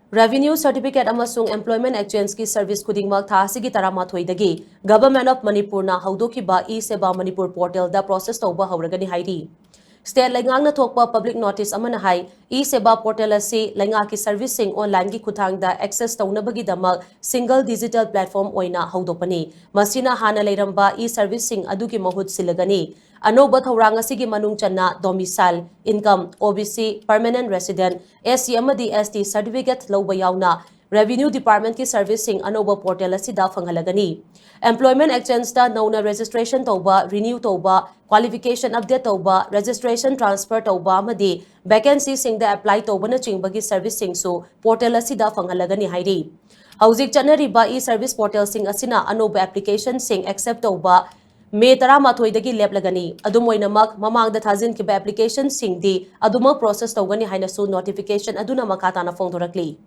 Revenue Certificate amasung Employment Exchange ki service khudingmak tha asigi taramathoidagi Government of Manipur na haudokiba e-Seva Manipur portal da process tauba hauragani hairi. State Laingangna thokpa public notice amana hai e-Seva portal asi Lainga ki servicing online ki khuthangda access taunabagi damak single digital platform oina haudopani. Masina hana leiramba e-servicing adugi mahut silagani. Anoba thaurang asigi manung channa domicile, income, OBC, permanent resident, SC amadi ST certificate lawba yauna Revenue Department ki servicing anoba portal asida fanghalagani. Employment Exchange da nauna registration tauba, renew tauba, qualification update tauba, registration transfer tauba amadi vacancy singda apply tauba na chingbagi servicing su portal asida fanghalagani hairi. Hauzik chanariba e-service portal sing asina anoba application sing accept tauba May 13 leplagani adumoinamak mamangda thazin ki application singdi aduma process tawgani hainasu notification aduna makatana phone thorakli